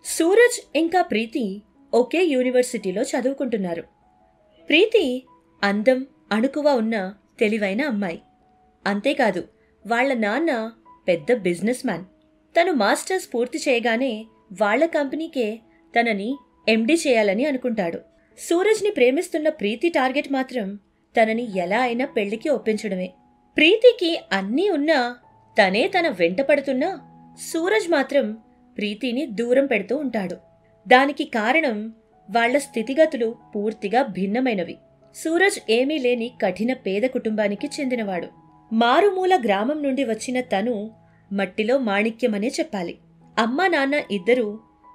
సూరజ్ ఇంకా ప్రీతి ఒకే యూనివర్సిటీలో చదువుకుంటున్నారు. ప్రీతి అందం, అణుకువ ఉన్న తెలివైన అమ్మాయి. అంతేకాదు వాళ్ల నాన్న పెద్ద బిజినెస్ మ్యాన్. తను మాస్టర్స్ పూర్తి చేయగానే వాళ్ల కంపెనీకే తనని ఎండీ చేయాలని అనుకుంటాడు. సూరజ్ని ప్రేమిస్తున్న ప్రీతి టార్గెట్ మాత్రం తనని ఎలా అయినా పెళ్లికి ఒప్పించడమే. ప్రీతికి అన్నీ ఉన్నా తనే తన వెంట పడుతున్నా సూరజ్ మాత్రం ప్రీతిని దూరం పెడుతూ ఉంటాడు. దానికి కారణం వాళ్ల స్థితిగతులు పూర్తిగా భిన్నమైనవి. సూరజ్ ఏమీ లేని కఠిన పేద కుటుంబానికి చెందినవాడు. మారుమూల గ్రామం నుండి వచ్చిన తను మట్టిలో మాణిక్యమనే చెప్పాలి. అమ్మా నాన్న ఇద్దరూ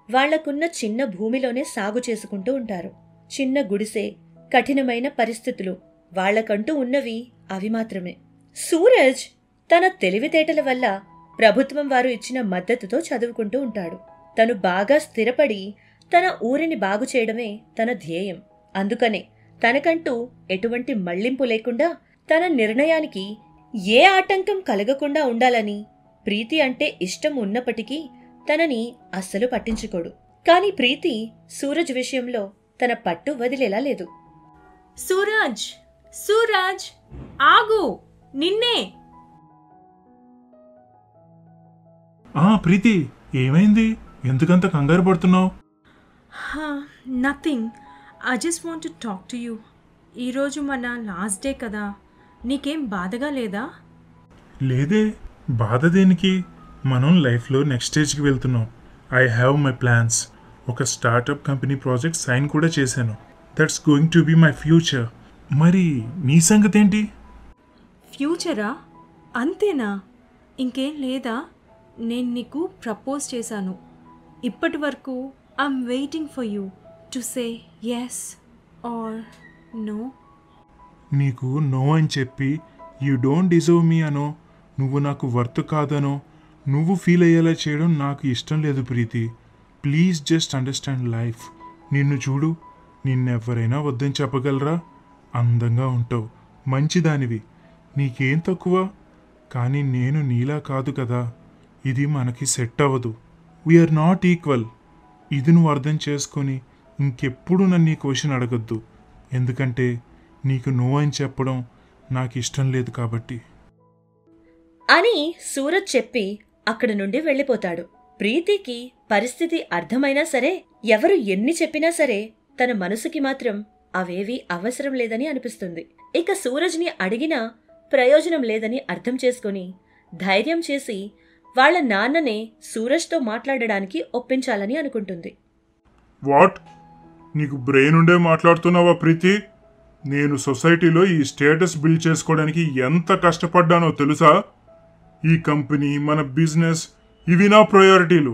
వాళ్లకున్న చిన్న భూమిలోనే సాగు చేసుకుంటూ ఉంటారు. చిన్న గుడిసె, కఠినమైన పరిస్థితులు వాళ్లకంటూ ఉన్నవి అవి మాత్రమే. సూరజ్ తన తెలివితేటల వల్ల ప్రభుత్వం వారు ఇచ్చిన మద్దతుతో చదువుకుంటూ ఉంటాడు. తను బాగా స్థిరపడి తన ఊరిని బాగు చేయడమే తన ధ్యేయం. అందుకనే తనకంటూ ఎటువంటి మళ్లింపు లేకుండా తన నిర్ణయానికి ఏ ఆటంకం కలగకుండా ఉండాలని ప్రీతి అంటే ఇష్టం ఉన్నప్పటికీ తనని అస్సలు పట్టించుకోడు. కాని ప్రీతి సూరజ్ విషయంలో తన పట్టు వదిలేలా లేదు. సూరజ్, సూరజ్ ఆగు, నిన్నే. ప్రీతి, ఏమైంది? ఎందుకంత కంగారు పడుతున్నావు? Nothing, I just want to talk to you. ఈరోజు మన లాస్ట్ డే కదా, నీకేం బాధగా లేదా? లేదే, బాధ దేనికి? మనం లైఫ్లో నెక్స్ట్ స్టేజ్కి వెళ్తున్నాం. I have my plans. ఒక స్టార్టప్ కంపెనీ ప్రాజెక్ట్ సైన్ కూడా చేశాను. That's going to be my future. మరి నీ సంగతి ఏంటి? ఫ్యూచరా? అంతేనా? ఇంకేం లేదా? నేను నీకు ప్రపోజ్ చేశాను. ఇప్పటి వరకు I'm waiting for you to say yes or no. నీకు నో అని చెప్పి యూ డోంట్ డిజర్వ్ మీ అనో, నువ్వు నాకు వర్త్ కాదనో నువ్వు ఫీల్ అయ్యేలా చేయడం నాకు ఇష్టం లేదు Preethi. Please just understand life. నిన్ను చూడు, నిన్నెవరైనా వద్దని చెప్పగలరా? అందంగా ఉంటావు, మంచిదానివి, నీకేం తక్కువ? కానీ నేను నీలా కాదు కదా. ఇది మనకి సెట్ అవ్వదు. We are not equal. ఇది నువ్వు అర్థం చేసుకొని ఇంకెప్పుడు నన్ను ఈ క్వశ్చన్ అడగద్దు. ఎందుకంటే నీకు నో అని చెప్పడం నాకు ఇష్టం లేదు కాబట్టి అని సూరజ్ చెప్పి అక్కడి నుండి వెళ్ళిపోతాడు. ప్రీతికి పరిస్థితి అర్థమైనా సరే, ఎవరు ఎన్ని చెప్పినా సరే తన మనసుకి మాత్రం అవేవీ అవసరం లేదని అనిపిస్తుంది. ఇక సూరజ్ని అడిగినా ప్రయోజనం లేదని అర్థం చేసుకుని ధైర్యం చేసి వాళ్ల నాన్ననే సూరజ్తో మాట్లాడడానికి ఒప్పించాలని అనుకుంటుంది. వాట్? నీకు బ్రెయిన్ ఉండే మాట్లాడుతున్నావా ప్రీతి? నేను సొసైటీలో ఈ స్టేటస్ బిల్డ్ చేసుకోవడానికి ఎంత కష్టపడ్డానో తెలుసా? ఈ కంపెనీ, మన బిజినెస్, ఇవి నా ప్రయారిటీలు.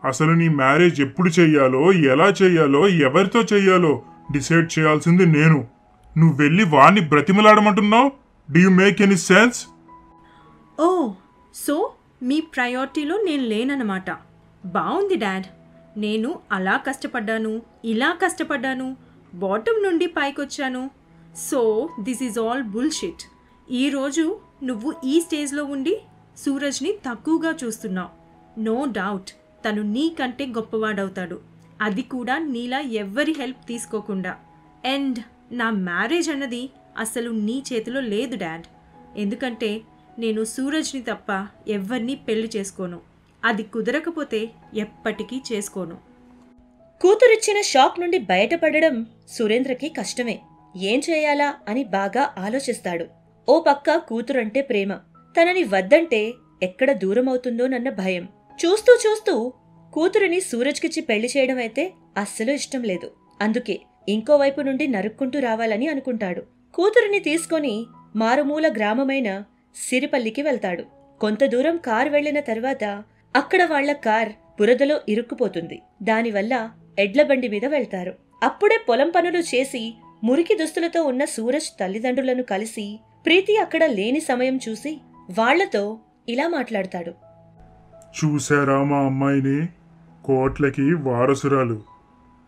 అసలు నీ మ్యారేజ్ ఎప్పుడు చెయ్యాలో, ఎలా చెయ్యాలో, ఎవరితో చెయ్యాలో డిసైడ్ చేయాల్సింది నేను. నువ్వు వెళ్ళి వాణ్ణి బ్రతిమలాడమంటున్నావు? Do you make any sense? Oh, so మీ ప్రయారిటీలో నేను లేనన్నమాట. బాగుంది డాడ్. నేను అలా కష్టపడ్డాను, ఇలా కష్టపడ్డాను, బాటమ్ నుండి పైకొచ్చాను. So this is all bullshit. ఈరోజు నువ్వు ఈ స్టేజ్లో ఉండి సూరజ్ని తక్కువగా చూస్తున్నావు. నో డౌట్ తను నీకంటే గొప్పవాడవుతాడు, అది కూడా నీలా ఎవ్వరి హెల్ప్ తీసుకోకుండా. అండ్ నా మ్యారేజ్ అన్నది అసలు నీ చేతిలో లేదు డాడ్. ఎందుకంటే నేను సూరజ్ని తప్ప ఎవ్వరినీ పెళ్లి చేసుకోను. అది కుదరకపోతే ఎప్పటికీ చేసుకోను. కూతురిచ్చిన షాక్ నుండి బయటపడడం సురేంద్రకి కష్టమే. ఏం చేయాలా అని బాగా ఆలోచిస్తాడు. ఓ పక్క కూతురంటే ప్రేమ, తనని వద్దంటే ఎక్కడ దూరమవుతుందోనన్న భయం. చూస్తూ చూస్తూ కూతురిని సూరజ్కిచ్చి పెళ్లి చేయడం అయితే అస్సలు ఇష్టం లేదు. అందుకే ఇంకోవైపు నుండి నరుక్కుంటూ రావాలని అనుకుంటాడు. కూతురిని తీసుకొని మారుమూల గ్రామమైన సిరిపల్లికి వెళ్తాడు. కొంత దూరం కారు వెళ్లిన తర్వాత అక్కడ వాళ్ల కార్ బురదలో ఇరుక్కుపోతుంది. దానివల్ల ఎడ్లబండి మీద వెళ్తారు. అప్పుడే పొలం పనులు చేసి మురికి దుస్తులతో ఉన్న సూరజ్ తల్లిదండ్రులను కలిసి ప్రీతి అక్కడ లేని సమయం చూసి వాళ్లతో ఇలా మాట్లాడతాడు. చూశారా మా అమ్మాయిని? కోట్లకి వారసురాలు.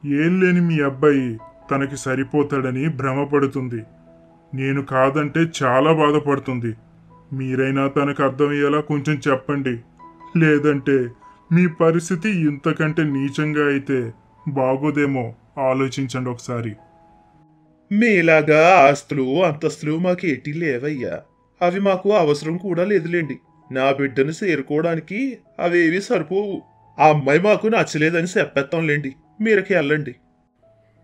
ఏం లేని మీ అబ్బాయి తనకి సరిపోతాడని భ్రమపడుతుంది. నేను కాదంటే చాలా బాధపడుతుంది. మీరైనా తనకు అర్థమయ్యేలా కొంచెం చెప్పండి. లేదంటే మీ పరిస్థితి ఇంతకంటే నీచంగా అయితే బాగోదేమో, ఆలోచించండి ఒకసారి. మీలాగా ఆస్తులు అంతస్తులు మాకేటీ లేవయ్యా. అవి మాకు అవసరం కూడా లేదులేండి. నా బిడ్డను చేరుకోవడానికి అవేవి సరిపోవు. ఆ అమ్మాయి మాకు నచ్చలేదని చెప్పేస్తాంలేండి. మీరకి వెళ్ళండి.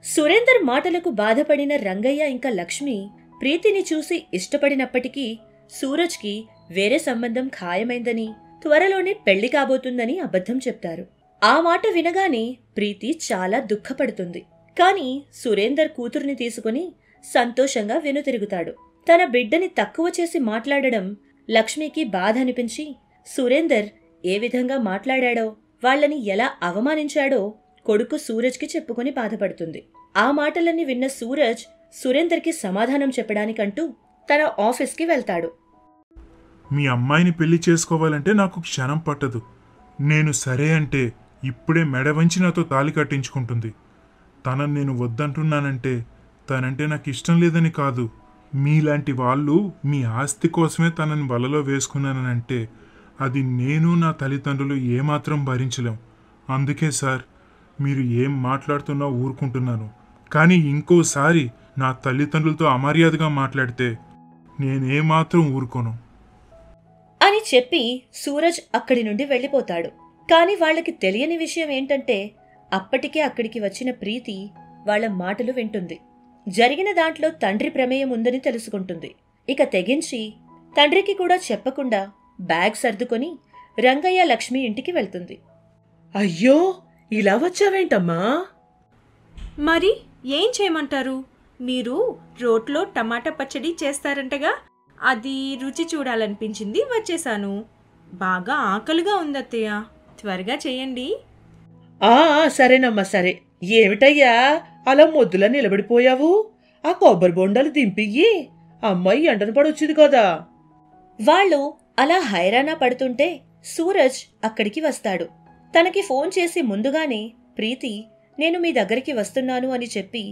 సురేందర్ మాటలకు బాధపడిన రంగయ్య ఇంకా లక్ష్మి ప్రీతిని చూసి ఇష్టపడినప్పటికీ సూరజ్కి వేరే సంబంధం ఖాయమైందని, త్వరలోనే పెళ్లి కాబోతుందని అబద్ధం చెప్తారు. ఆ మాట వినగానే ప్రీతి చాలా దుఃఖపడుతుంది. కాని సురేందర్ కూతుర్ని తీసుకుని సంతోషంగా వెనుతిరుగుతాడు. తన బిడ్డని తక్కువ చేసి మాట్లాడడం లక్ష్మికి బాధ అనిపించి సురేందర్ ఏ విధంగా మాట్లాడాడో, వాళ్లని ఎలా అవమానించాడో కొడుకు సూరజ్కి చెప్పుకుని బాధపడుతుంది. ఆ మాటలన్నీ విన్న సూరజ్ సురేందర్కి సమాధానం చెప్పడానికంటూ తన ఆఫీస్కి వెళ్తాడు. మీ అమ్మాయిని పెళ్లి చేసుకోవాలంటే నాకు క్షణం పట్టదు. నేను సరే అంటే ఇప్పుడే మెడ వంచి నాతో తాళి కట్టించుకుంటుంది. తనని నేను వద్దంటున్నానంటే తనంటే నాకు ఇష్టం లేదని కాదు. మీలాంటి వాళ్ళు మీ ఆస్తి కోసమే తనని వలలో వేసుకున్నానంటే అది నేను నా తల్లిదండ్రులు ఏమాత్రం భరించలేం. అందుకే సార్, మీరు ఏం మాట్లాడుతున్నా ఊరుకుంటున్నాను. కానీ ఇంకోసారి నా తల్లిదండ్రులతో అమర్యాదగా మాట్లాడితే నేనేమాత్రం ఊరుకోను అని చెప్పి సూరజ్ అక్కడి నుండి వెళ్ళిపోతాడు. కాని వాళ్లకి తెలియని విషయం ఏంటంటే అప్పటికే అక్కడికి వచ్చిన ప్రీతి వాళ్ల మాటలు వింటుంది. జరిగిన దాంట్లో తండ్రి ప్రమేయం ఉందని తెలుసుకుంటుంది. ఇక తెగించి తండ్రికి కూడా చెప్పకుండా బ్యాగ్ సర్దుకొని రంగయ్య లక్ష్మి ఇంటికి వెళ్తుంది. అయ్యో, ఇలా వచ్చావేంటమ్మా? మరి ఏం చేయమంటారు? మీరు రోట్లో టమాటా పచ్చడి చేస్తారంటగా, అది రుచి చూడాలనిపించింది, వచ్చేశాను. బాగా ఆకలిగా ఉందత్తయ్య, త్వరగా చేయండి. సరేనమ్మా, సరే. ఏమిటయ్యా అలా మొద్దులా నిలబడిపోయావు? ఆ కొబ్బరి బొండాలు దింపియ్యి. అమ్మాయి ఎండను పడొచ్చింది కదా. వాళ్ళు అలా హైరానా పడుతుంటే సూరజ్ అక్కడికి వస్తాడు. తనకి ఫోన్ చేసి ముందుగానే ప్రీతి నేను మీ దగ్గరికి వస్తున్నాను అని చెప్పి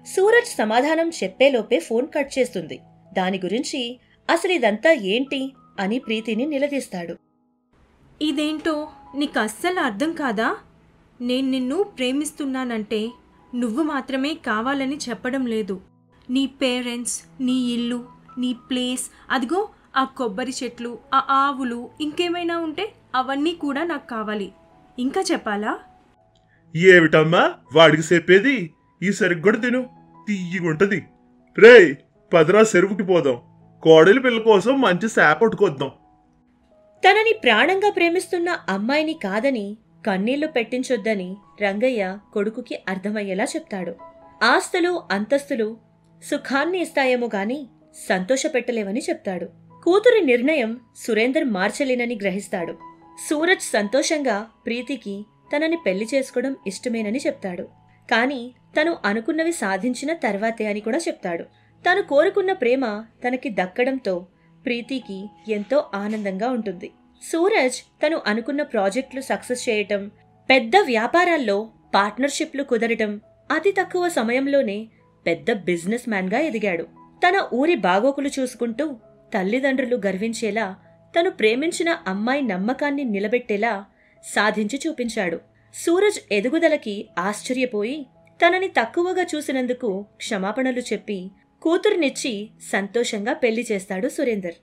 సూరజ్ సమాధానం చెప్పేలోపే ఫోన్ కట్ చేస్తుంది. దాని గురించి అసలిదంతా ఏంటి అని ప్రీతిని నిలదీస్తాడు. ఇదేంటో నీకు అస్సలు అర్థం కాదా? నేను నిన్ను ప్రేమిస్తున్నానంటే నువ్వు మాత్రమే కావాలని చెప్పడం లేదు. నీ పేరెంట్స్, నీ ఇల్లు, నీ ప్లేస్, అదిగో ఆ కొబ్బరి చెట్లు, ఆ ఆవులు, ఇంకేమైనా ఉంటే అవన్నీ కూడా నాకు కావాలి. ఇంకా చెప్పాలా? ఏమిటమ్మా వాడికి చెప్పేది? ఈ సరిగ్గుడు తిను, తీయగుంటది. రేయ్, పదరా చెరువుకి పోదాం. కోడలి పిల్ల కోసం మంచి శాప పట్టుకొద్దాం. తనని ప్రాణంగా ప్రేమిస్తున్న అమ్మాయిని కాదని, కన్నీళ్లు పెట్టించొద్దని రంగయ్య కొడుకుకి అర్థమయ్యేలా చెప్తాడు. ఆస్తులు అంతస్తులు సుఖాన్ని ఇస్తాయేమో గాని సంతోషపెట్టలేవని చెప్తాడు. కూతురి నిర్ణయం సురేందర్ మార్చలేనని గ్రహిస్తాడు. సూరజ్ సంతోషంగా ప్రీతికి తనని పెళ్లి చేసుకోవడం ఇష్టమేనని చెప్తాడు. కాని తను అనుకున్నవి సాధించిన తర్వాతే అని కూడా చెప్తాడు. తను కోరుకున్న ప్రేమ తనకి దక్కడంతో ప్రీతికి ఎంతో ఆనందంగా ఉంటుంది. సూరజ్ తను అనుకున్న ప్రాజెక్టులు సక్సెస్ చేయటం, పెద్ద వ్యాపారాల్లో పార్ట్నర్షిప్లు కుదరటం, అతి తక్కువ సమయంలోనే పెద్ద బిజినెస్ మ్యాన్గా ఎదిగాడు. తన ఊరి బాగోకులు చూసుకుంటూ తల్లిదండ్రులు గర్వించేలా, తను ప్రేమించిన అమ్మాయి నమ్మకాన్ని నిలబెట్టేలా సాధించి చూపించాడు. సూరజ్ ఎదుగుదలకి ఆశ్చర్యపోయి తనని తక్కువగా చూసినందుకు క్షమాపణలు చెప్పి కూతుర్నిచ్చి సంతోషంగా పెళ్లి చేస్తాడు సురేందర్.